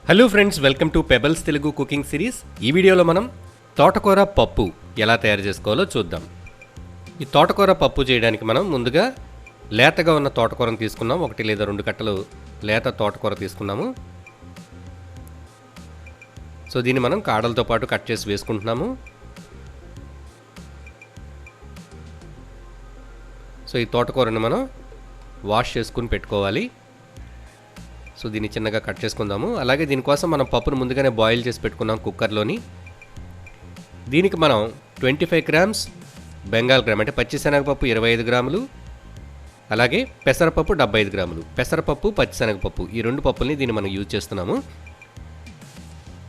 Hello friends, welcome to pebbles Telugu cooking series. ఈ వీడియోలో మనం తోటకూర పప్పు ఎలా తయారు చేసుకోవాలో చూద్దాం. ఈ తోటకూర పప్పు చేయడానికి మనం ముందుగా లేతగా ఉన్న తోటకూరను తీసుకున్నాం. 1 లేదా 2 కట్టలు లేత తోటకూర తీసుకున్నాము. సో దీన్ని మనం కాడలతో పాటు కట్ చేసి వేసుకుంటున్నాము. సో ఈ తోటకూరని మనం వాష్ చేసుకుని పెట్టుకోవాలి. సో దీన్ని చిన్నగా కట్ చేసుకుందాము. అలాగే దీనికోసం మనం పప్పును ముందుగానే బాయిల్ చేసి పెట్టుకున్నాం కుక్కర్లోని. దీనికి మనం 25 గ్రామ్స్ బెంగాల్ గ్రామ్ అంటే పచ్చిశనగపప్పు 25 గ్రాములు, అలాగే పెసరపప్పు 75 గ్రాములు. పెసరపప్పు, పచ్చిశనగపప్పు ఈ 2 పప్పుల్ని దీన్ని మనం యూజ్ చేస్తున్నాము.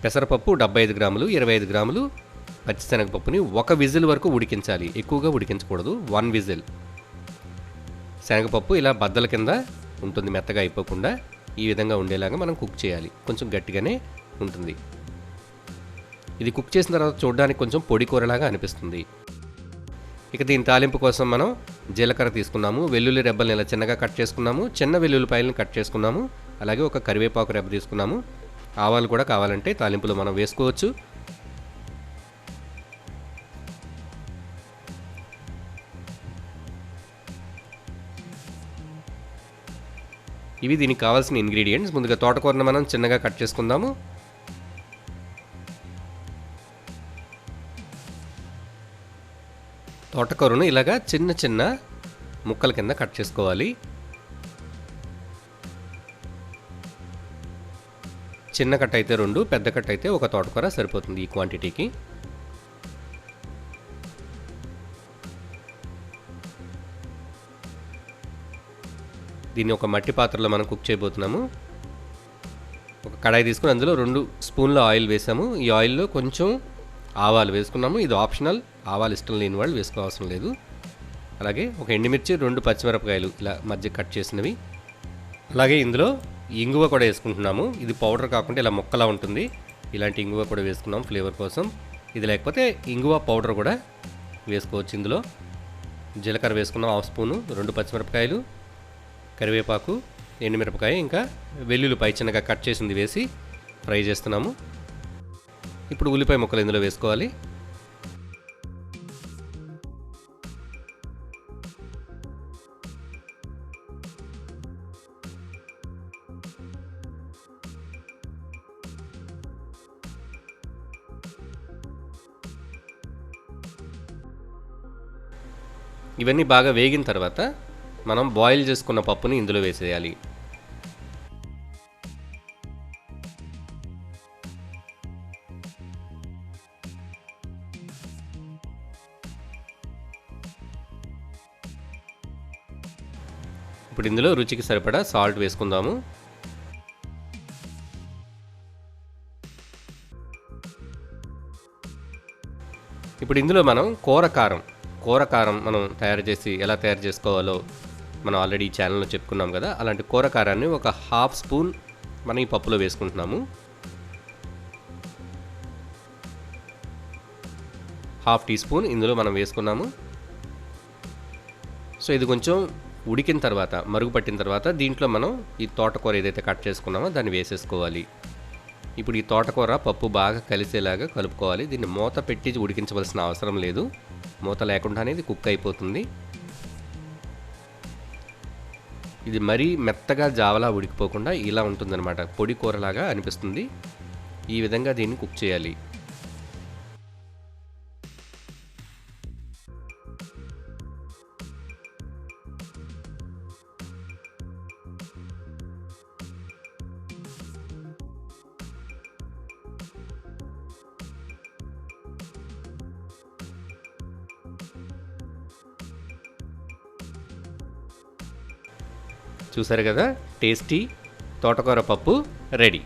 పెసరపప్పు 75 గ్రాములు, 25 గ్రాములు పచ్చిశనగపప్పుని 1 విజిల్ వరకు ఉడికించాలి. ఎక్కువగా ఉడికించకూడదు, 1 విజిల్. శనగపప్పు ఇలా బద్దల కింద ఉంటుంది, మెత్తగా అయిపోకుండా ఈ విధంగా ఉండేలాగా మనం కుక్ చేయాలి. కొంచెం గట్టిగానే ఉంటుంది. ఇది కుక్ చేసిన తర్వాత చూడడానికి కొంచెం పొడి కూరలాగా అనిపిస్తుంది. ఇక దీని తాలింపు కోసం మనం జీలకర్ర తీసుకున్నాము, వెల్లుల్లి రెబ్బల్ని ఇలా చిన్నగా కట్ చేసుకున్నాము, చిన్న వెల్లుల్లిపాయలను కట్ చేసుకున్నాము, అలాగే ఒక కరివేపాకు రెబ్బ తీసుకున్నాము. ఆవాలు కూడా కావాలంటే తాలింపులో మనం వేసుకోవచ్చు. ఇవి దీనికి కావాల్సిన ఇంగ్రీడియంట్స్. ముందుగా తోటకూరను మనం చిన్నగా కట్ చేసుకుందాము. తోటకూరను ఇలాగా చిన్న చిన్న ముక్కల కింద కట్ చేసుకోవాలి. చిన్న కట్ అయితే 2, పెద్ద కట్ అయితే 1 తోటకూర సరిపోతుంది ఈ క్వాంటిటీకి. దీన్ని ఒక మట్టి పాత్రలో మనం కుక్ చేయబోతున్నాము. ఒక కడాయి తీసుకుని అందులో 2 స్పూన్ల ఆయిల్ వేసాము. ఈ ఆయిల్లో కొంచెం ఆవాలు వేసుకున్నాము. ఇది ఆప్షనల్, ఆవాలు ఇష్టం లేని వాళ్ళు వేసుకోవాల్సిన లేదు. అలాగే ఒక ఎండుమిర్చి, 2 పచ్చిమిరపకాయలు ఇలా మధ్య కట్ చేసినవి. అలాగే ఇందులో ఇంగువ కూడా వేసుకుంటున్నాము. ఇది పౌడర్ కాకుండా ఇలా మొక్కలా ఉంటుంది. ఇలాంటి ఇంగువ కూడా వేసుకున్నాం ఫ్లేవర్ కోసం. ఇది లేకపోతే ఇంగువ పౌడర్ కూడా వేసుకోవచ్చు. ఇందులో జీలకర్ర వేసుకున్నాం 1/2 స్పూను, 2 పచ్చిమిరపకాయలు, కరివేపాకు, ఎండుమిరపకాయ, ఇంకా వెల్లుల్లిపాయ చిన్నగా కట్ చేసింది వేసి ఫ్రై చేస్తున్నాము. ఇప్పుడు ఉల్లిపాయ ముక్కలు ఇందులో వేసుకోవాలి. ఇవన్నీ బాగా వేగిన తర్వాత మనం బాయిల్ చేసుకున్న పప్పుని ఇందులో వేసేయాలి. ఇప్పుడు ఇందులో రుచికి సరిపడా సాల్ట్ వేసుకుందాము. ఇప్పుడు ఇందులో మనం కూర కారం మనం ఎలా తయారు చేసుకోవాలో మనం ఆల్రెడీ ఈ ఛానల్లో చెప్పుకున్నాం కదా. అలాంటి కూర కారాన్ని ఒక 1/2 స్పూన్ మనం ఈ పప్పులో వేసుకుంటున్నాము. 1/2 టీ స్పూన్ ఇందులో మనం వేసుకున్నాము. సో ఇది కొంచెం ఉడికిన తర్వాత, మరుగు పట్టిన తర్వాత దీంట్లో మనం ఈ తోటకూర ఏదైతే కట్ చేసుకున్నామో దాన్ని వేసేసుకోవాలి. ఇప్పుడు ఈ తోటకూర పప్పు బాగా కలిసేలాగా కలుపుకోవాలి. దీన్ని మూత పెట్టి ఉడికించవలసిన అవసరం లేదు. మూత లేకుండానే ఇది కుక్ అయిపోతుంది. ఇది మరీ మెత్తగా జావలా ఉడికిపోకుండా ఇలా ఉంటుందన్నమాట. పొడి కూరలాగా అనిపిస్తుంది. ఈ విధంగా దీన్ని కుక్ చేయాలి. చూసారు కదా, టేస్టీ తోటకూర పప్పు రెడీ.